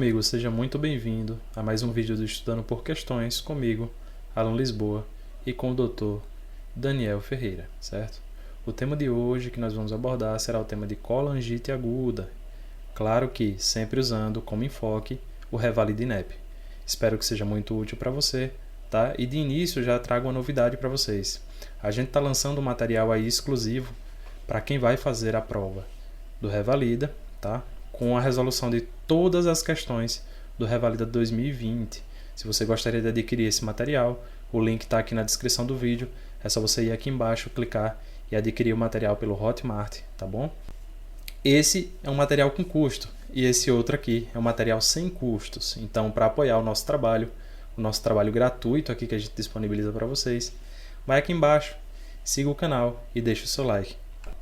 amigo, seja muito bem-vindo a mais um vídeo do Estudando por Questões comigo, Alan Lisboa, e com o Dr. Daniel Ferreira, certo? O tema de hoje que nós vamos abordar será o tema de colangite aguda, claro que sempre usando como enfoque o Revalida INEP. Espero que seja muito útil para você, tá? E de início já trago uma novidade para vocês. A gente está lançando um material aí exclusivo para quem vai fazer a prova do Revalida, tá? Com a resolução de todas as questões do Revalida 2020. Se você gostaria de adquirir esse material, o link está aqui na descrição do vídeo. É só você ir aqui embaixo, clicar e adquirir o material pelo Hotmart, tá bom? Esse é um material com custo e esse outro aqui é um material sem custos. Então, para apoiar o nosso trabalho gratuito aqui que a gente disponibiliza para vocês, vai aqui embaixo, siga o canal e deixe o seu like.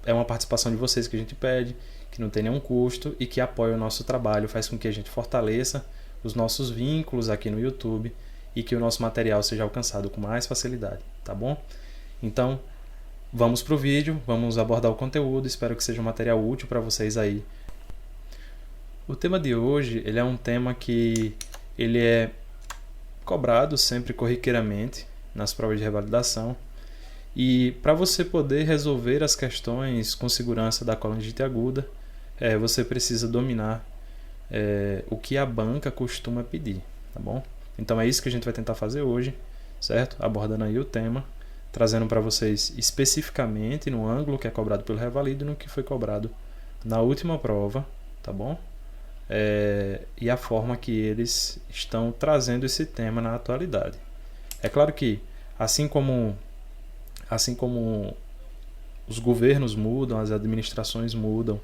É uma participação de vocês que a gente pede, que não tem nenhum custo e que apoia o nosso trabalho, faz com que a gente fortaleça os nossos vínculos aqui no YouTube e que o nosso material seja alcançado com mais facilidade, tá bom? Então, vamos para o vídeo, vamos abordar o conteúdo, espero que seja um material útil para vocês aí. O tema de hoje, ele é um tema que ele é cobrado sempre corriqueiramente nas provas de revalidação. E para você poder resolver as questões com segurança da colangite aguda, você precisa dominar o que a banca costuma pedir, tá bom? Então é isso que a gente vai tentar fazer hoje, certo? Abordando aí o tema, trazendo para vocês especificamente no ângulo que é cobrado pelo Revalida e no que foi cobrado na última prova, tá bom? E a forma que eles estão trazendo esse tema na atualidade. É claro que, assim como os governos mudam, as administrações mudam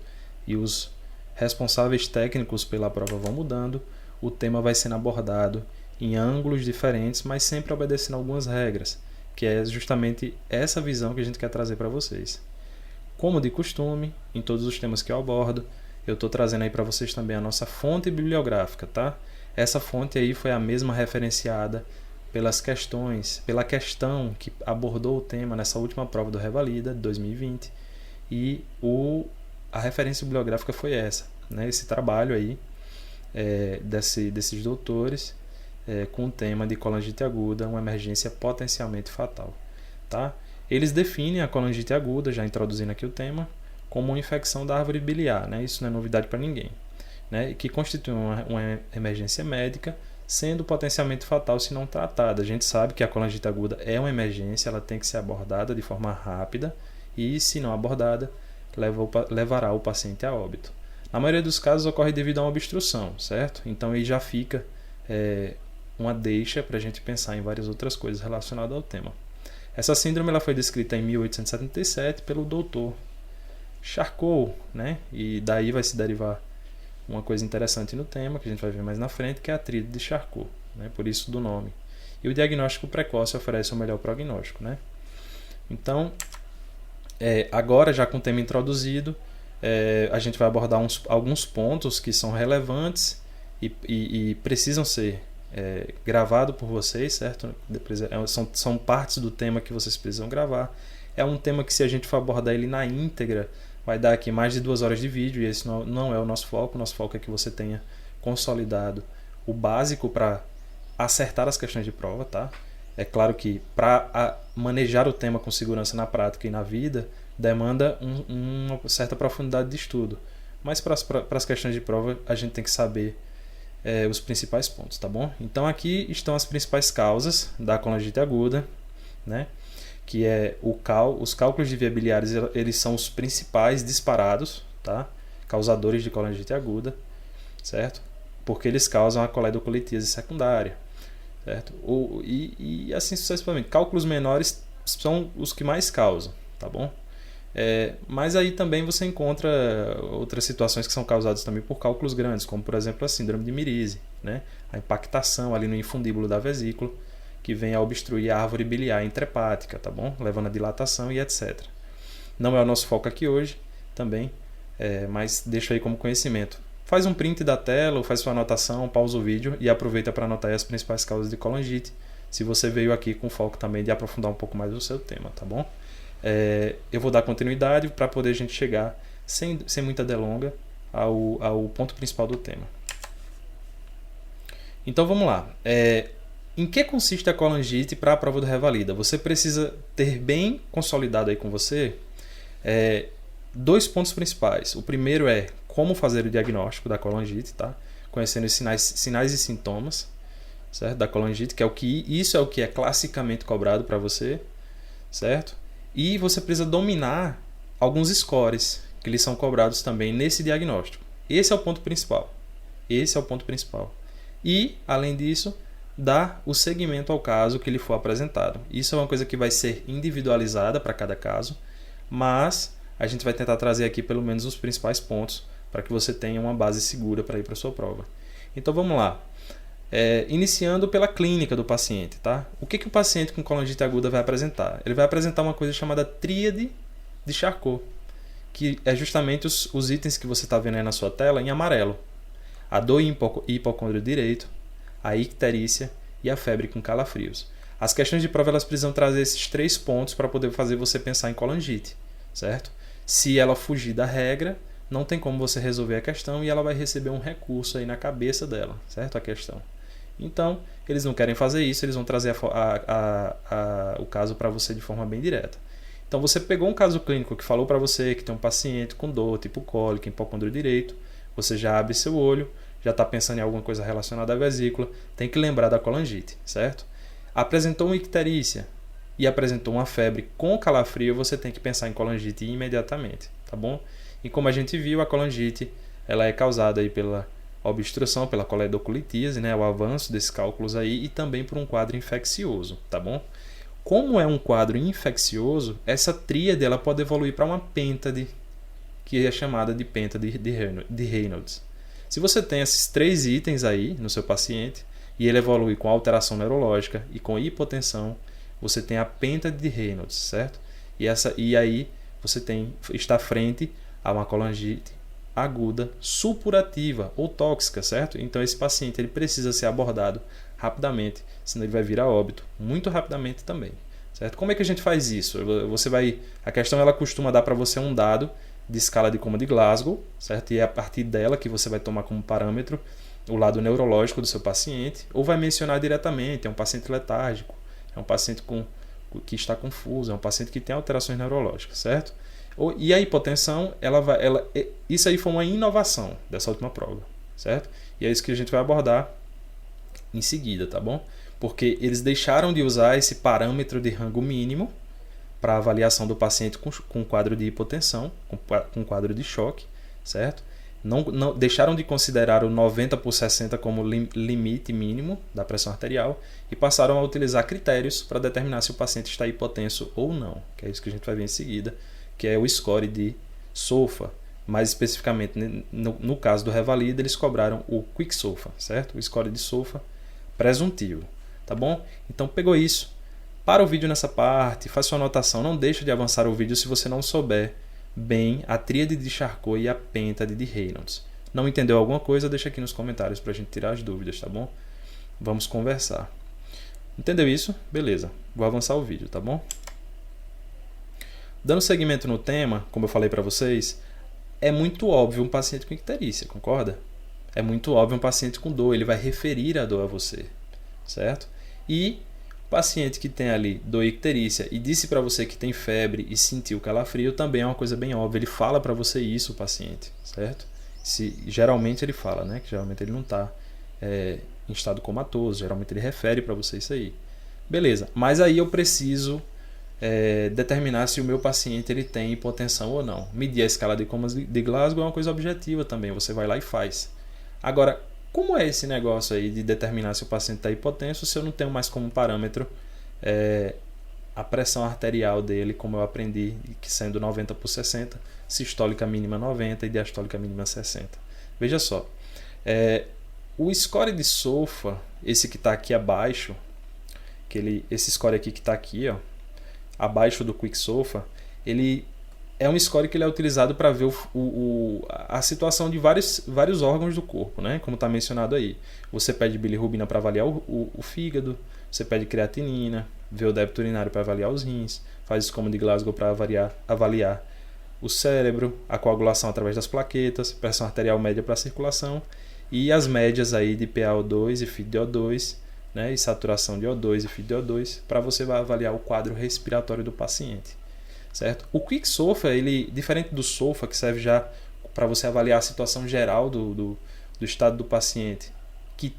e os responsáveis técnicos pela prova vão mudando, o tema vai sendo abordado em ângulos diferentes, mas sempre obedecendo algumas regras, que é justamente essa visão que a gente quer trazer para vocês. Como de costume, em todos os temas que eu abordo, eu estou trazendo aí para vocês também a nossa fonte bibliográfica, tá? Essa fonte aí foi a mesma referenciada pela questão que abordou o tema nessa última prova do Revalida de 2020 e a referência bibliográfica foi essa, né? Esse trabalho aí desses doutores com o tema de colangite aguda, uma emergência potencialmente fatal, tá? Eles definem a colangite aguda, já introduzindo aqui o tema, como uma infecção da árvore biliar, né? Isso não é novidade para ninguém, né? Que constitui uma emergência médica, sendo potencialmente fatal se não tratada. A gente sabe que a colangite aguda é uma emergência, ela tem que ser abordada de forma rápida e, se não abordada, levará o paciente a óbito. Na maioria dos casos ocorre devido a uma obstrução, certo? Então aí já fica uma deixa para a gente pensar em várias outras coisas relacionadas ao tema. Essa síndrome ela foi descrita em 1877 pelo Dr. Charcot, né? E daí vai se derivar uma coisa interessante no tema, que a gente vai ver mais na frente, que é a tríade de Charcot, né? Por isso do nome. E o diagnóstico precoce oferece o melhor prognóstico, né? Então, agora já com o tema introduzido, a gente vai abordar alguns pontos que são relevantes e precisam ser gravados por vocês, certo? São partes do tema que vocês precisam gravar. É um tema que, se a gente for abordar ele na íntegra, vai dar aqui mais de 2 horas de vídeo, e esse não é o nosso foco. O nosso foco é que você tenha consolidado o básico para acertar as questões de prova, tá? É claro que para manejar o tema com segurança na prática e na vida, demanda uma certa profundidade de estudo. Mas para as questões de prova, a gente tem que saber os principais pontos, tá bom? Então aqui estão as principais causas da colangite aguda, né? Que é os cálculos de via biliares, eles são os principais disparados, tá? Causadores de colangite aguda, certo? Porque eles causam a coledocolitíase secundária, certo? E assim sucessivamente. Cálculos menores são os que mais causam, tá bom? Mas aí também você encontra outras situações que são causadas também por cálculos grandes, como por exemplo a síndrome de Mirise, né? A impactação ali no infundíbulo da vesícula, que vem a obstruir a árvore biliar intrahepática, tá bom? Levando a dilatação e etc. Não é o nosso foco aqui hoje, também, mas deixo aí como conhecimento. Faz um print da tela ou faz sua anotação, pausa o vídeo e aproveita para anotar aí as principais causas de colangite, se você veio aqui com foco também de aprofundar um pouco mais o seu tema, tá bom? Eu vou dar continuidade para poder a gente chegar, sem muita delonga, ao ponto principal do tema. Então vamos lá. Em que consiste a colangite para a prova do Revalida? Você precisa ter bem consolidado aí com você dois pontos principais. O primeiro é como fazer o diagnóstico da colangite, tá? Conhecendo os sinais e sintomas, certo? Da colangite, isso é o que é classicamente cobrado para você, certo? E você precisa dominar alguns scores que lhes são cobrados também nesse diagnóstico. Esse é o ponto principal. E, além disso, dar o segmento ao caso que lhe for apresentado. Isso é uma coisa que vai ser individualizada para cada caso, mas a gente vai tentar trazer aqui pelo menos os principais pontos para que você tenha uma base segura para ir para a sua prova. Então vamos lá. Iniciando pela clínica do paciente, tá? O que o paciente com colangite aguda vai apresentar? Ele vai apresentar uma coisa chamada tríade de Charcot, que é justamente os itens que você está vendo aí na sua tela em amarelo. A dor e hipocôndrio direito, a icterícia e a febre com calafrios. As questões de prova elas precisam trazer esses 3 pontos para poder fazer você pensar em colangite, certo? Se ela fugir da regra, não tem como você resolver a questão e ela vai receber um recurso aí na cabeça dela, certo? A questão. Então, eles não querem fazer isso, eles vão trazer o caso para você de forma bem direta. Então, você pegou um caso clínico que falou para você que tem um paciente com dor, tipo cólica, hipocôndrio direito, você já abre seu olho, já está pensando em alguma coisa relacionada à vesícula, tem que lembrar da colangite, certo? Apresentou uma icterícia e apresentou uma febre com calafrio, você tem que pensar em colangite imediatamente, tá bom? E como a gente viu, a colangite ela é causada aí pela obstrução, pela coledocolitíase, né, o avanço desses cálculos aí, e também por um quadro infeccioso, tá bom? Como é um quadro infeccioso, essa tríade ela pode evoluir para uma pêntade, que é chamada de pêntade de Reynolds. Se você tem esses 3 itens aí no seu paciente, e ele evolui com alteração neurológica e com hipotensão, você tem a pêntade de Reynolds, certo? E aí você está frente a uma colangite aguda supurativa ou tóxica, certo? Então esse paciente ele precisa ser abordado rapidamente, senão ele vai vir a óbito muito rapidamente também, certo? Como é que a gente faz isso? A questão ela costuma dar para você um dado de escala de coma de Glasgow, certo? E é a partir dela que você vai tomar como parâmetro o lado neurológico do seu paciente, ou vai mencionar diretamente, é um paciente letárgico, é um paciente que está confuso, é um paciente que tem alterações neurológicas, certo? E a hipotensão, isso aí foi uma inovação dessa última prova, certo? E é isso que a gente vai abordar em seguida, tá bom? Porque eles deixaram de usar esse parâmetro de rango mínimo para avaliação do paciente com quadro de hipotensão, com quadro de choque, certo? Não deixaram de considerar o 90/60 como limite mínimo da pressão arterial e passaram a utilizar critérios para determinar se o paciente está hipotenso ou não, que é isso que a gente vai ver em seguida, que é o score de SOFA. Mais especificamente, no caso do Revalida, eles cobraram o Quick SOFA, certo? O score de SOFA presuntivo, tá bom? Então pegou isso, para o vídeo nessa parte, faz sua anotação, não deixa de avançar o vídeo se você não souber bem a tríade de Charcot e a pêntade de Reynolds. Não entendeu alguma coisa? Deixa aqui nos comentários para a gente tirar as dúvidas, tá bom? Vamos conversar. Entendeu isso? Beleza. Vou avançar o vídeo, tá bom? Dando seguimento no tema, como eu falei para vocês, é muito óbvio um paciente com icterícia, concorda? É muito óbvio um paciente com dor, ele vai referir a dor a você, certo? E paciente que tem ali dor e icterícia e disse para você que tem febre e sentiu calafrio, também é uma coisa bem óbvia. Ele fala para você isso, o paciente, certo? Geralmente ele fala, né? Que geralmente ele não está em estado comatoso, geralmente ele refere para você isso aí. Beleza, mas aí eu preciso determinar se o meu paciente ele tem hipotensão ou não. Medir a escala de comas de Glasgow é uma coisa objetiva também, você vai lá e faz. Agora, como é esse negócio aí de determinar se o paciente está hipotenso se eu não tenho mais como parâmetro a pressão arterial dele, como eu aprendi, que sendo 90/60, sistólica mínima 90 e diastólica mínima 60. Veja só, o score de SOFA, esse que está aqui abaixo, esse score aqui que está aqui, ó, abaixo do Quick SOFA, ele é um score que ele é utilizado para ver a situação de vários órgãos do corpo, né? Como está mencionado aí. Você pede bilirrubina para avaliar o fígado, você pede creatinina, vê o débito urinário para avaliar os rins, faz escoma de Glasgow para avaliar o cérebro, a coagulação através das plaquetas, pressão arterial média para a circulação e as médias aí de PaO2 e FiO2, né, e saturação de O2 e FiO2, para você avaliar o quadro respiratório do paciente, certo? O Quick SOFA, ele, diferente do SOFA, que serve já para você avaliar a situação geral do estado do paciente que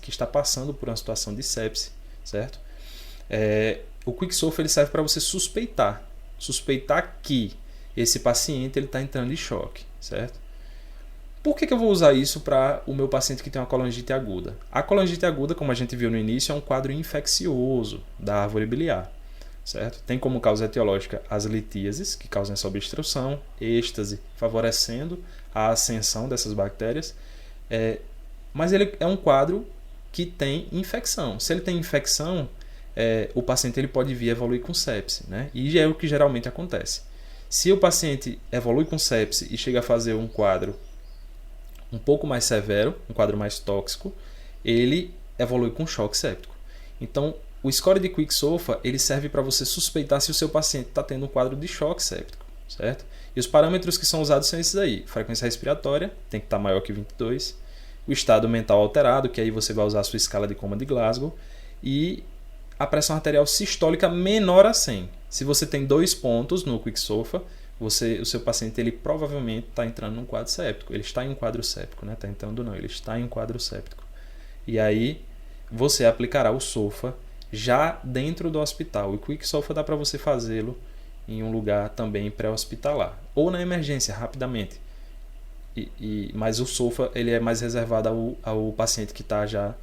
está passando por uma situação de sepse, certo? O Quick SOFA ele serve para você suspeitar que esse paciente está entrando em choque, certo? Por que eu vou usar isso para o meu paciente que tem uma colangite aguda? A colangite aguda, como a gente viu no início, é um quadro infeccioso da árvore biliar, certo? Tem como causa etiológica as litíases, que causam essa obstrução, êxtase, favorecendo a ascensão dessas bactérias, mas ele é um quadro que tem infecção. Se ele tem infecção, o paciente ele pode vir a evoluir com sepse, né? E é o que geralmente acontece. Se o paciente evolui com sepse e chega a fazer um quadro um pouco mais severo, um quadro mais tóxico, ele evolui com choque séptico. Então, o score de Quick SOFA ele serve para você suspeitar se o seu paciente está tendo um quadro de choque séptico, certo? E os parâmetros que são usados são esses aí. Frequência respiratória tem que estar maior que 22. O estado mental alterado, que aí você vai usar a sua escala de coma de Glasgow. E a pressão arterial sistólica menor a 100. Se você tem 2 pontos no Quick SOFA, o seu paciente ele provavelmente está entrando num quadro séptico. Ele está em um quadro séptico, né? Está entrando não, ele está em um quadro séptico. E aí você aplicará o SOFA já dentro do hospital. O Quick SOFA dá para você fazê-lo em um lugar também pré-hospitalar ou na emergência rapidamente. Mas o SOFA ele é mais reservado ao paciente que está já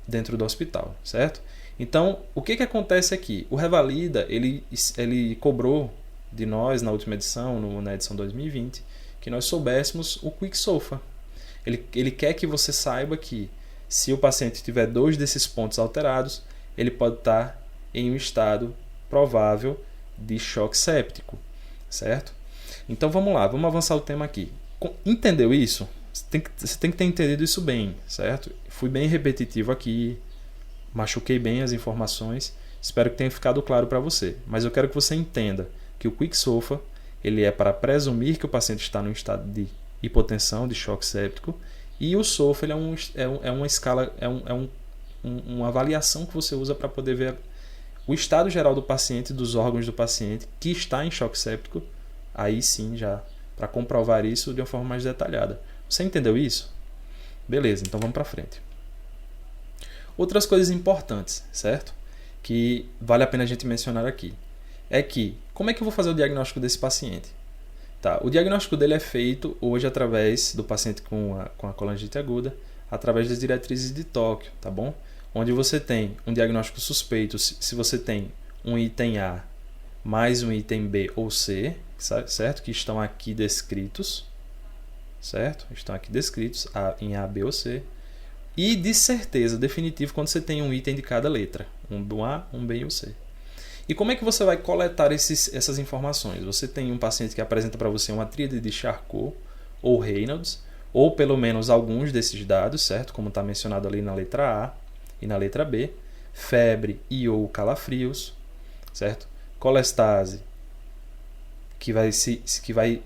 dentro do hospital, certo? Então, o que acontece aqui? O Revalida ele cobrou de nós na última edição, na edição 2020, que nós soubéssemos o Quick SOFA. Ele quer que você saiba que se o paciente tiver 2 desses pontos alterados, ele pode estar em um estado provável de choque séptico, certo? Então vamos lá, vamos avançar o tema aqui. Entendeu isso? Você tem que ter entendido isso bem, certo? Fui bem repetitivo aqui, machuquei bem as informações, espero que tenha ficado claro para você. Mas eu quero que você entenda que o Quick SOFA ele é para presumir que o paciente está no estado de hipotensão, de choque séptico, e o SOFA ele é uma escala, uma avaliação que você usa para poder ver o estado geral do paciente, dos órgãos do paciente que está em choque séptico, aí sim já para comprovar isso de uma forma mais detalhada. Você entendeu isso? Beleza, então vamos para frente. Outras coisas importantes, certo? Que vale a pena a gente mencionar aqui. É que, como é que eu vou fazer o diagnóstico desse paciente? Tá, o diagnóstico dele é feito hoje através do paciente com a colangite aguda, através das diretrizes de Tóquio, tá bom? Onde você tem um diagnóstico suspeito se você tem um item A mais um item B ou C, certo? Que estão aqui descritos, certo? Estão aqui descritos em A, B ou C. E de certeza, definitivo, quando você tem um item de cada letra, um A, um B e um C. E como é que você vai coletar essas informações? Você tem um paciente que apresenta para você uma tríade de Charcot ou Reynolds, ou pelo menos alguns desses dados, certo? Como está mencionado ali na letra A e na letra B. Febre e ou calafrios, certo? Colestase, que vai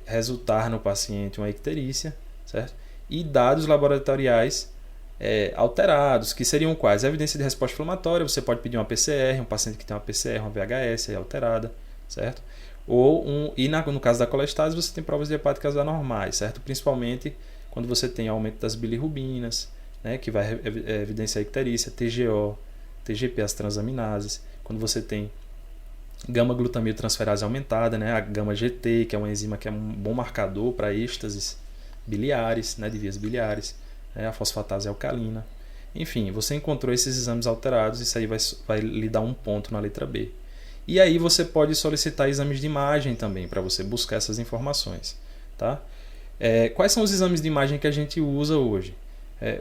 resultar no paciente uma icterícia, certo? E dados laboratoriais alterados, que seriam quais? A evidência de resposta inflamatória, você pode pedir uma PCR, um paciente que tem uma PCR, uma VHS alterada, certo? No caso da colestase, você tem provas de hepáticas anormais, certo? Principalmente quando você tem aumento das bilirrubinas, né, que vai evidenciar icterícia, TGO, TGP, as transaminases, quando você tem gama-glutamiltransferase aumentada, né, a gama-GT, que é uma enzima que é um bom marcador para êxtases biliares, né, de vias biliares, a fosfatase alcalina. Enfim, você encontrou esses exames alterados, isso aí vai lhe dar um ponto na letra B. E aí você pode solicitar exames de imagem também, para você buscar essas informações. Tá? Quais são os exames de imagem que a gente usa hoje?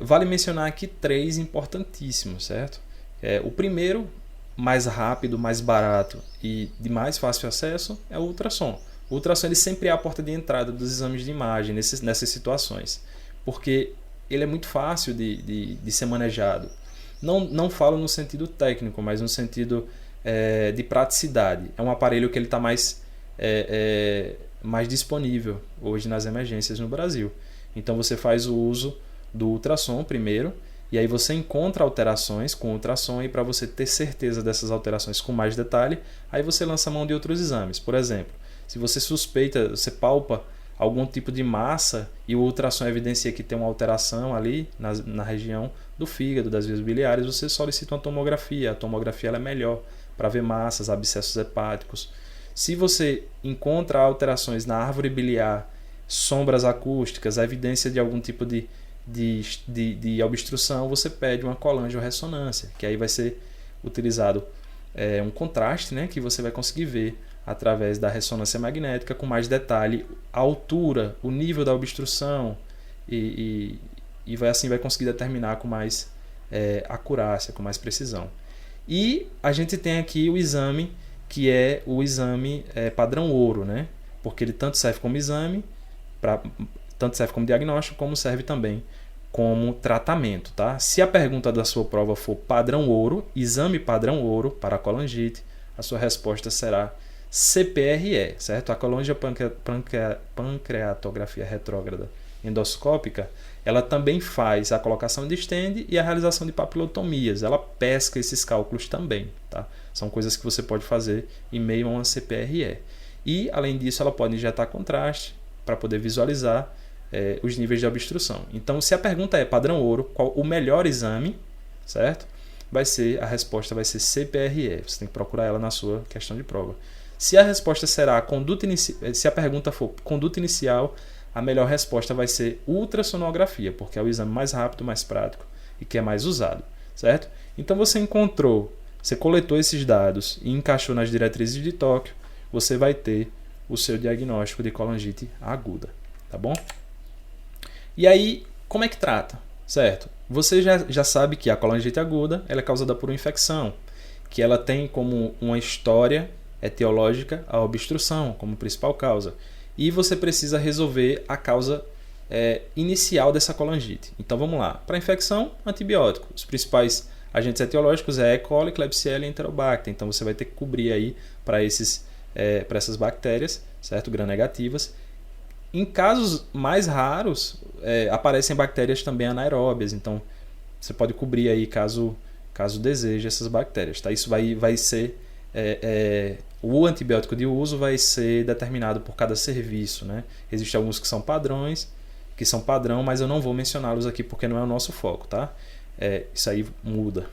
Vale mencionar aqui 3 importantíssimos, certo? O primeiro, mais rápido, mais barato e de mais fácil acesso, é o ultrassom. O ultrassom ele sempre é a porta de entrada dos exames de imagem nessas situações, porque ele é muito fácil de ser manejado. Não falo no sentido técnico, mas no sentido de praticidade. É um aparelho que ele está mais disponível hoje nas emergências no Brasil. Então você faz o uso do ultrassom primeiro, e aí você encontra alterações com o ultrassom, e para você ter certeza dessas alterações com mais detalhe, aí você lança a mão de outros exames. Por exemplo, se você suspeita, você palpa algum tipo de massa e o ultrassom evidencia que tem uma alteração ali na região do fígado, das vias biliares, você solicita uma tomografia. A tomografia ela é melhor para ver massas, abscessos hepáticos. Se você encontra alterações na árvore biliar, sombras acústicas, evidência de algum tipo de obstrução, você pede uma colangiorressonância, que aí vai ser utilizado um contraste, né, que você vai conseguir ver através da ressonância magnética com mais detalhe a altura, o nível da obstrução e vai conseguir determinar com mais acurácia, com mais precisão. E a gente tem aqui o exame que é o exame padrão ouro, né? Porque ele tanto serve como exame, tanto serve como diagnóstico, como serve também como tratamento, tá? Se a pergunta da sua prova for padrão ouro, exame padrão ouro para a colangite, a sua resposta será CPRE, certo? A colangiopancreatografia retrógrada endoscópica, ela também faz a colocação de stent e a realização de papilotomias. Ela pesca esses cálculos também, tá? São coisas que você pode fazer em meio a uma CPRE. E, além disso, ela pode injetar contraste para poder visualizar os níveis de obstrução. Então, se a pergunta é padrão ouro, qual o melhor exame, certo? A resposta vai ser CPRE. Você tem que procurar ela na sua questão de prova. Se a resposta será se a pergunta for conduta inicial, a melhor resposta vai ser ultrassonografia, porque é o exame mais rápido, mais prático e que é mais usado, certo? Então você coletou esses dados e encaixou nas diretrizes de Tóquio, você vai ter o seu diagnóstico de colangite aguda, tá bom? E aí, como é que trata, certo? Você já sabe que a colangite aguda ela é causada por uma infecção, que ela tem como uma história etiológica a obstrução como principal causa. E você precisa resolver a causa inicial dessa colangite. Então vamos lá. Para infecção, antibiótico. Os principais agentes etiológicos é E. coli, Klebsiella e Enterobacter. Então você vai ter que cobrir aí para essas bactérias, certo? Gram-negativas. Em casos mais raros, aparecem bactérias também anaeróbias. Então você pode cobrir aí caso deseje essas bactérias. Tá? Isso vai ser o antibiótico de uso vai ser determinado por cada serviço, né? Existem alguns que são padrões, mas eu não vou mencioná-los aqui porque não é o nosso foco, tá? Isso aí muda.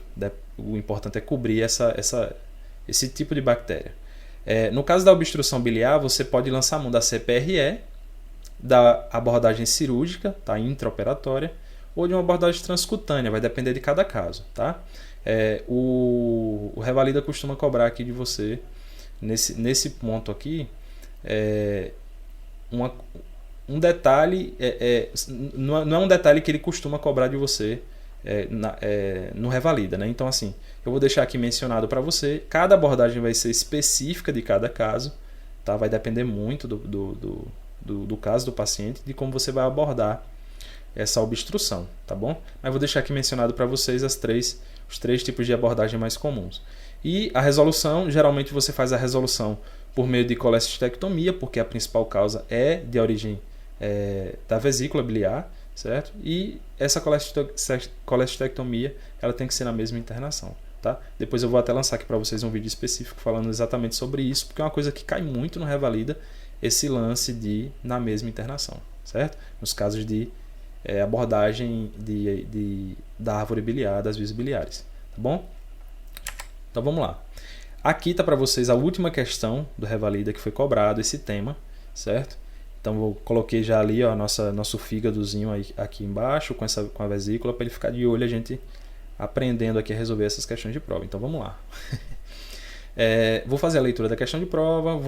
O importante é cobrir esse tipo de bactéria. No caso da obstrução biliar, você pode lançar mão da CPRE, da abordagem cirúrgica, tá? Intraoperatória, ou de uma abordagem transcutânea, vai depender de cada caso, tá? O Revalida costuma cobrar aqui de você, nesse ponto aqui, um detalhe, não é um detalhe que ele costuma cobrar de você no Revalida, né? Então, assim, eu vou deixar aqui mencionado para você, cada abordagem vai ser específica de cada caso, tá? Vai depender muito do caso do paciente, de como você vai abordar essa obstrução, tá bom? Mas vou deixar aqui mencionado para vocês os três tipos de abordagem mais comuns. E a resolução, geralmente você faz a resolução por meio de colestectomia, porque a principal causa é de origem da vesícula biliar, certo? E essa colestectomia ela tem que ser na mesma internação, tá? Depois eu vou até lançar aqui para vocês um vídeo específico falando exatamente sobre isso, porque é uma coisa que cai muito no Revalida, esse lance de na mesma internação, certo? Nos casos de abordagem da árvore biliar, das vias biliares, tá bom? Então vamos lá. Aqui está para vocês a última questão do Revalida que foi cobrado esse tema, certo? Então eu coloquei já ali nosso fígadozinho aqui embaixo com a vesícula para ele ficar de olho, a gente aprendendo aqui a resolver essas questões de prova. Então vamos lá. Vou fazer a leitura da questão de prova,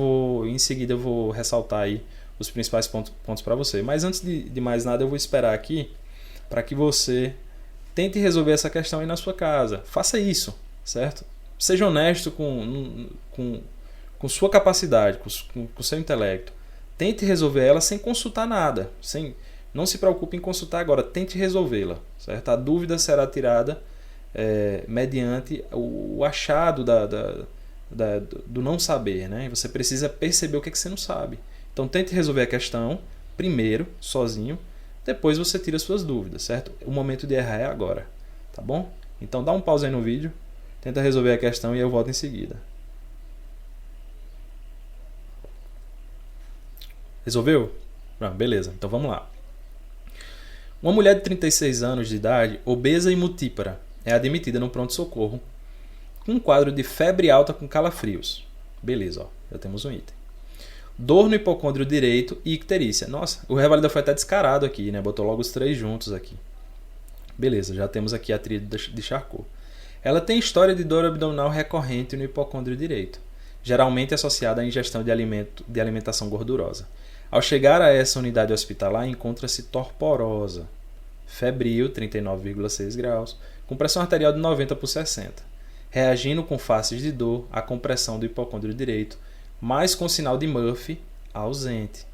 em seguida eu vou ressaltar aí os principais pontos para você. Mas antes de mais nada, eu vou esperar aqui para que você tente resolver essa questão aí na sua casa. Faça isso, certo? Seja honesto com sua capacidade, com seu intelecto. Tente resolver ela sem consultar nada. Não se preocupe em consultar agora, tente resolvê-la, certo? A dúvida será tirada mediante o achado do não saber, né? Você precisa perceber o que você não sabe. Então tente resolver a questão primeiro, sozinho, Depois você tira suas dúvidas, certo? O momento de errar é agora, tá bom? Então dá um pause aí no vídeo, tenta resolver a questão e eu volto em seguida. Resolveu? Beleza, então vamos lá. Uma mulher de 36 anos de idade, obesa e multípara, é admitida no pronto-socorro com um quadro de febre alta com calafrios. Beleza, ó, já temos um item. Dor no hipocôndrio direito e icterícia. Nossa, o revalida foi até descarado aqui, né? Botou logo os 3 juntos aqui. Beleza, já temos aqui a tríade de Charcot. Ela tem história de dor abdominal recorrente no hipocôndrio direito, geralmente associada à ingestão de alimentação gordurosa. Ao chegar a essa unidade hospitalar, encontra-se torporosa, febril, 39,6 graus, com pressão arterial de 90/60, reagindo com faces de dor à compressão do hipocôndrio direito, mas com sinal de Murphy ausente.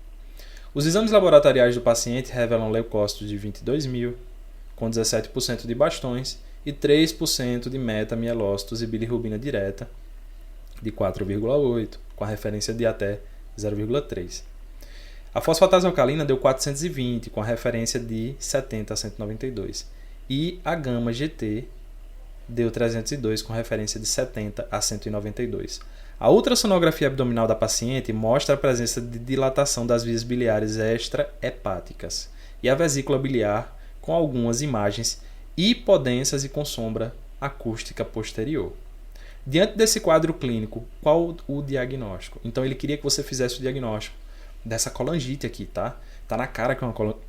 Os exames laboratoriais do paciente revelam leucócitos de 22.000, com 17% de bastões, e 3% de metamielócitos e bilirrubina direta, de 4,8, com a referência de até 0,3. A fosfatase alcalina deu 420, com a referência de 70 a 192. E a gama-GT deu 302, com referência de 70 a 192. A ultrassonografia abdominal da paciente mostra a presença de dilatação das vias biliares extra-hepáticas e a vesícula biliar com algumas imagens hipodensas e com sombra acústica posterior. Diante desse quadro clínico, qual o diagnóstico? Então ele queria que você fizesse o diagnóstico dessa colangite aqui, tá? Tá na cara que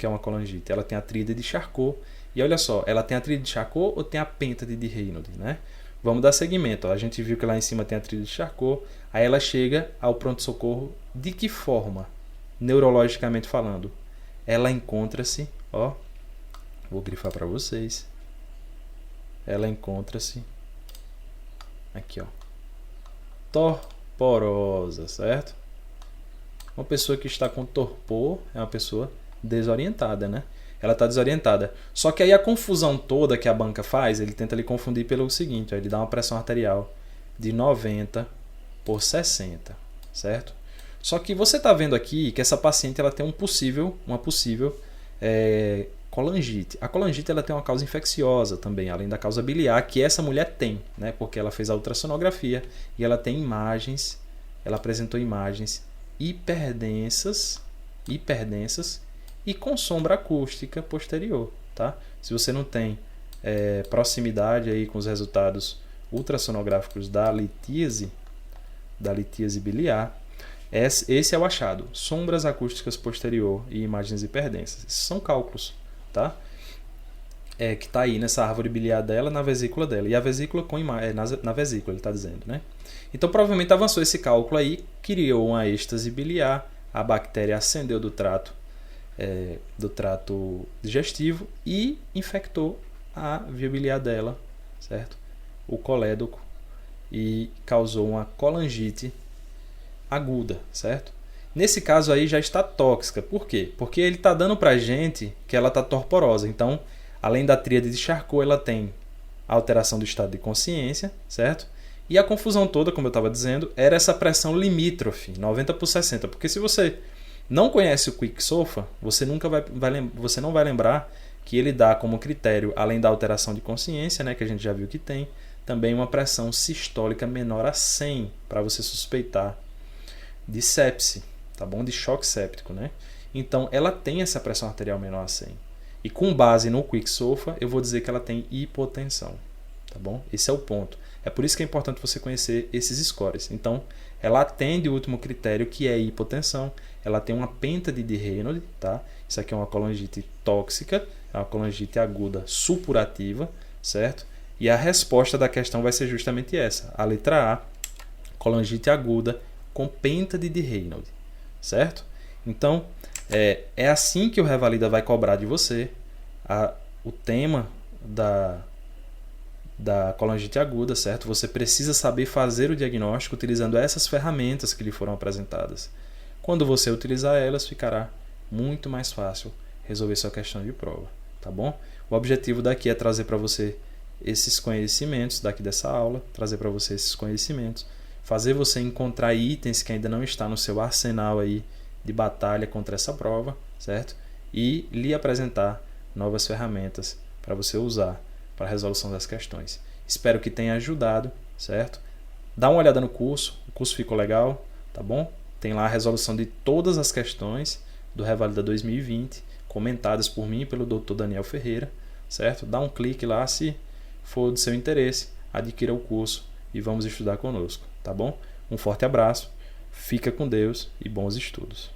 é uma colangite. Ela tem a tríade de Charcot. E olha só, ela tem a tríade de Charcot ou tem a pêntade de Raynaud, né? Vamos dar seguimento. Ó. A gente viu que lá em cima tem a tríade de Charcot. Aí ela chega ao pronto-socorro de que forma? Neurologicamente falando. Ela encontra-se, ó, vou grifar para vocês. Ela encontra-se aqui, ó, torporosa, certo? Uma pessoa que está com torpor é uma pessoa desorientada, né? Ela está desorientada. Só que aí a confusão toda que a banca faz, ele tenta lhe confundir pelo seguinte, ó, ele dá uma pressão arterial de 90/60, certo? Só que você está vendo aqui que essa paciente ela tem uma possível colangite. A colangite ela tem uma causa infecciosa também, além da causa biliar, que essa mulher tem, né? Porque ela fez a ultrassonografia e ela tem imagens, ela apresentou imagens hiperdensas e com sombra acústica posterior, tá? Se você não tem proximidade aí com os resultados ultrassonográficos da litíase biliar, esse é o achado. Sombras acústicas posterior e imagens hiperdensas. Esses são cálculos, tá? Que está aí nessa árvore biliar dela, na vesícula dela. E a vesícula na vesícula, ele está dizendo, né? Então, provavelmente avançou esse cálculo aí, criou uma êxtase biliar, a bactéria ascendeu do trato digestivo e infectou a via biliar dela, certo? O colédoco, e causou uma colangite aguda, certo? Nesse caso aí já está tóxica. Por quê? Porque ele está dando para a gente que ela está torporosa. Então, além da tríade de Charcot, ela tem alteração do estado de consciência, certo? E a confusão toda, como eu estava dizendo, era essa pressão limítrofe, 90/60. Porque se você não conhece o Quick-SOFA, você não vai lembrar que ele dá como critério, além da alteração de consciência, né, que a gente já viu que tem, também uma pressão sistólica menor a 100, para você suspeitar de sepse, tá bom? De choque séptico, né? Então, ela tem essa pressão arterial menor a 100. E com base no Quick-SOFA, eu vou dizer que ela tem hipotensão, tá bom? Esse é o ponto. É por isso que é importante você conhecer esses scores. Então, ela atende o último critério, que é hipotensão. Ela tem uma pêntade de Raynaud, tá? Isso aqui é uma colangite tóxica, é uma colangite aguda supurativa, certo? E a resposta da questão vai ser justamente essa. A letra A, colangite aguda com pêntade de Raynaud, certo? Então, é assim que o Revalida vai cobrar de você o tema da colangite aguda, certo? Você precisa saber fazer o diagnóstico utilizando essas ferramentas que lhe foram apresentadas. Quando você utilizar elas, ficará muito mais fácil resolver sua questão de prova, tá bom? O objetivo daqui é trazer para você esses conhecimentos, daqui dessa aula, trazer para você esses conhecimentos, fazer você encontrar itens que ainda não estão no seu arsenal aí de batalha contra essa prova, certo? e lhe apresentar novas ferramentas para você usar para a resolução das questões. Espero que tenha ajudado, certo? Dá uma olhada no curso, o curso ficou legal, tá bom? Tem lá a resolução de todas as questões do Revalida 2020, comentadas por mim e pelo Dr. Daniel Ferreira, certo? Dá um clique lá, se for do seu interesse, adquira o curso e vamos estudar conosco, tá bom? Um forte abraço, fica com Deus e bons estudos.